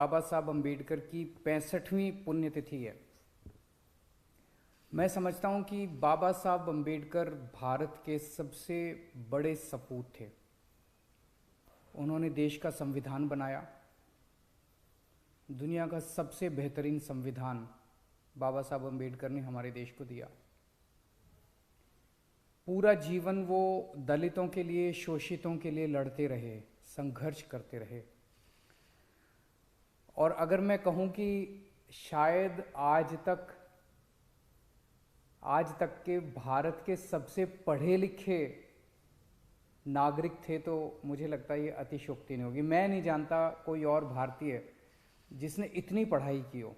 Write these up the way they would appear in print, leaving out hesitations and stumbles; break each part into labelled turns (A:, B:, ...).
A: बाबा साहब अम्बेडकर की 65वीं पुण्यतिथि है। मैं समझता हूं कि बाबा साहब अम्बेडकर भारत के सबसे बड़े सपूत थे। उन्होंने देश का संविधान बनाया। दुनिया का सबसे बेहतरीन संविधान बाबा साहब अम्बेडकर ने हमारे देश को दिया। पूरा जीवन वो दलितों के लिए, शोषितों के लिए लड़ते रहे, संघर्ष करते रहे। और अगर मैं कहूं कि शायद आज तक के भारत के सबसे पढ़े लिखे नागरिक थे, तो मुझे लगता है ये अतिशयोक्ति नहीं होगी। मैं नहीं जानता कोई और भारतीय जिसने इतनी पढ़ाई की हो।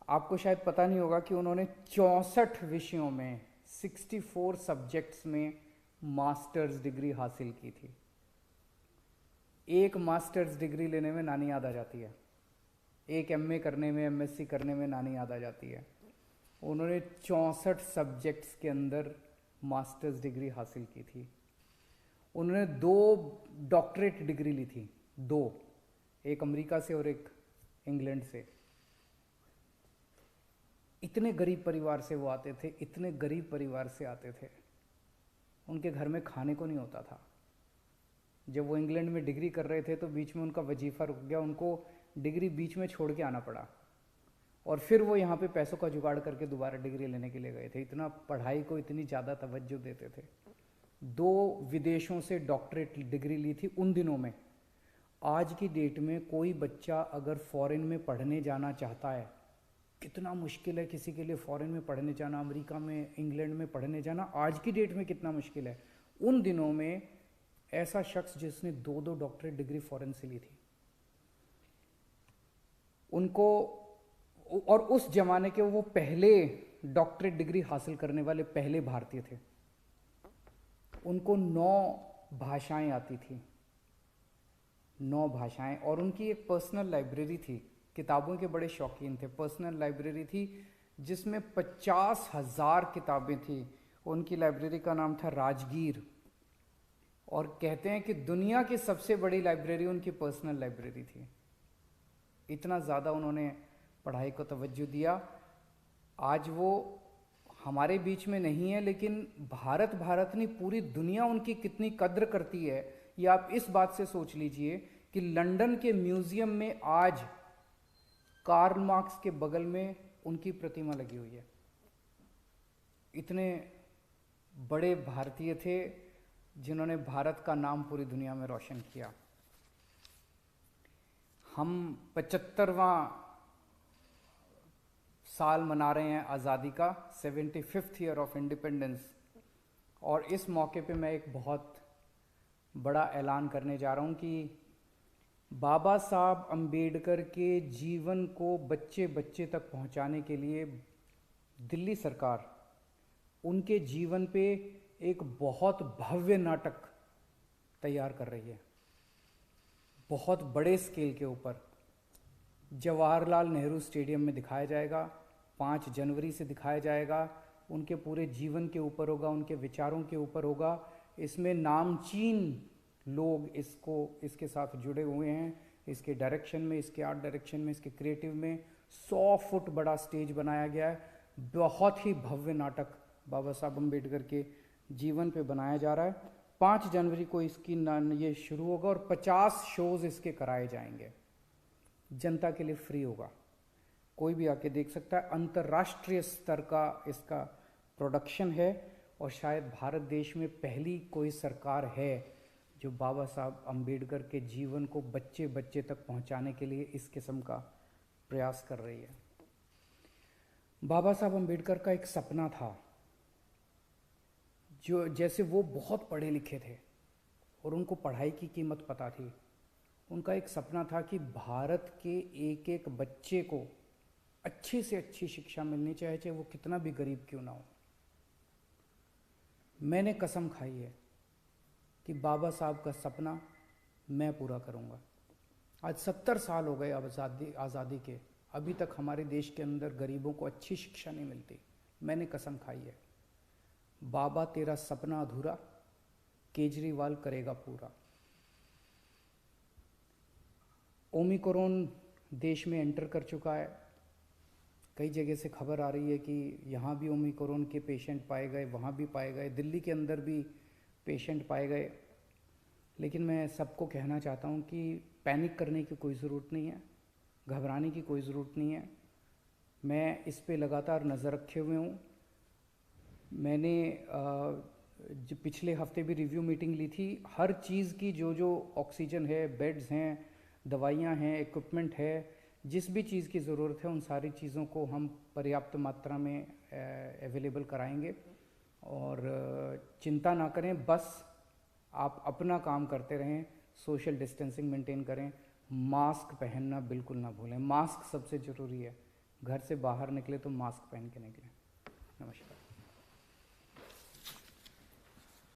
A: आपको शायद पता नहीं होगा कि उन्होंने 64 विषयों में 64 सब्जेक्ट्स में मास्टर्स डिग्री हासिल की थी। एक मास्टर्स डिग्री लेने में नानी याद आ जाती है, एक एमए करने में, एमएससी करने में नानी याद आ जाती है। उन्होंने 64 सब्जेक्ट्स के अंदर मास्टर्स डिग्री हासिल की थी। उन्होंने 2 डॉक्टरेट डिग्री ली थी, 2, एक अमेरिका से और एक इंग्लैंड से। इतने गरीब परिवार से वो आते थे, इतने गरीब परिवार से आते थे, उनके घर में खाने को नहीं होता था। जब वो इंग्लैंड में डिग्री कर रहे थे तो बीच में उनका वजीफा रुक गया, उनको डिग्री बीच में छोड़ के आना पड़ा, और फिर वो यहाँ पे पैसों का जुगाड़ करके दोबारा डिग्री लेने के लिए गए थे। इतना पढ़ाई को इतनी ज़्यादा तवज्जो देते थे। 2 विदेशों से डॉक्टरेट डिग्री ली थी उन दिनों में। आज की डेट में कोई बच्चा अगर फॉरेन में पढ़ने जाना चाहता है, कितना मुश्किल है किसी के लिए फॉरेन में पढ़ने जाना, अमेरिका में, इंग्लैंड में पढ़ने जाना आज की डेट में कितना मुश्किल है। उन दिनों में ऐसा शख्स जिसने 2 डॉक्टरेट डिग्री फॉरेन से ली थी, उनको, और उस जमाने के वो पहले डॉक्टरेट डिग्री हासिल करने वाले पहले भारतीय थे। उनको 9 भाषाएं आती थी, 9 भाषाएं। और उनकी एक पर्सनल लाइब्रेरी थी, किताबों के बड़े शौकीन थे। पर्सनल लाइब्रेरी थी जिसमें 50,000 किताबें थी। उनकी लाइब्रेरी का नाम था राजगीर। और कहते हैं कि दुनिया की सबसे बड़ी लाइब्रेरी उनकी पर्सनल लाइब्रेरी थी। इतना ज़्यादा उन्होंने पढ़ाई को तवज्जो दिया। आज वो हमारे बीच में नहीं है, लेकिन भारत नहीं, पूरी दुनिया उनकी कितनी कद्र करती है ये आप इस बात से सोच लीजिए कि लंदन के म्यूजियम में आज कार्ल मार्क्स के बगल में उनकी प्रतिमा लगी हुई है। इतने बड़े भारतीय थे जिन्होंने भारत का नाम पूरी दुनिया में रोशन किया। हम 75वां साल मना रहे हैं आज़ादी का, 75th ईयर ऑफ इंडिपेंडेंस। और इस मौके पे मैं एक बहुत बड़ा ऐलान करने जा रहा हूँ कि बाबा साहब अम्बेडकर के जीवन को बच्चे बच्चे तक पहुँचाने के लिए दिल्ली सरकार उनके जीवन पे एक बहुत भव्य नाटक तैयार कर रही है, बहुत बड़े स्केल के ऊपर। जवाहरलाल नेहरू स्टेडियम में दिखाया जाएगा, 5 जनवरी से दिखाया जाएगा। उनके पूरे जीवन के ऊपर होगा, उनके विचारों के ऊपर होगा। इसमें नामचीन लोग इसके साथ जुड़े हुए हैं, इसके डायरेक्शन में, इसके आर्ट डायरेक्शन में, इसके क्रिएटिव में। 100 फुट बड़ा स्टेज बनाया गया है। बहुत ही भव्य नाटक बाबा साहब अम्बेडकर के जीवन पे बनाया जा रहा है। 5 जनवरी को इसकी ये शुरू होगा और 50 शोज इसके कराए जाएंगे। जनता के लिए फ्री होगा, कोई भी आके देख सकता है। अंतर्राष्ट्रीय स्तर का इसका प्रोडक्शन है और शायद भारत देश में पहली कोई सरकार है जो बाबा साहब अम्बेडकर के जीवन को बच्चे बच्चे तक पहुंचाने के लिए इस किस्म का प्रयास कर रही है। बाबा साहब अम्बेडकर का एक सपना था, जो जैसे वो बहुत पढ़े लिखे थे और उनको पढ़ाई की कीमत पता थी। उनका एक सपना था कि भारत के एक एक बच्चे को अच्छी से अच्छी शिक्षा मिलनी चाहिए, चाहे वो कितना भी गरीब क्यों ना हो। मैंने कसम खाई है कि बाबा साहब का सपना मैं पूरा करूंगा। आज 70 साल हो गए आज़ादी के, अभी तक हमारे देश के अंदर गरीबों को अच्छी शिक्षा नहीं मिलती। मैंने कसम खाई है, बाबा तेरा सपना अधूरा केजरीवाल करेगा पूरा। ओमिक्रॉन देश में एंटर कर चुका है। कई जगह से खबर आ रही है कि यहाँ भी ओमिक्रॉन के पेशेंट पाए गए, वहाँ भी पाए गए, दिल्ली के अंदर भी पेशेंट पाए गए। लेकिन मैं सबको कहना चाहता हूँ कि पैनिक करने की कोई ज़रूरत नहीं है, घबराने की कोई ज़रूरत नहीं है। मैं इस पे लगातार नज़र रखे हुए हूँ। मैंने जो पिछले हफ्ते भी रिव्यू मीटिंग ली थी। हर चीज़ की जो ऑक्सीजन है, बेड्स हैं, दवाइयाँ हैं, इक्विपमेंट है, जिस भी चीज़ की ज़रूरत है उन सारी चीज़ों को हम पर्याप्त मात्रा में अवेलेबल कराएंगे। और चिंता ना करें, बस आप अपना काम करते रहें, सोशल डिस्टेंसिंग मेंटेन करें, मास्क पहनना बिल्कुल ना भूलें। मास्क सबसे ज़रूरी है। घर से बाहर निकले तो मास्क पहन के निकलें। नमस्कार।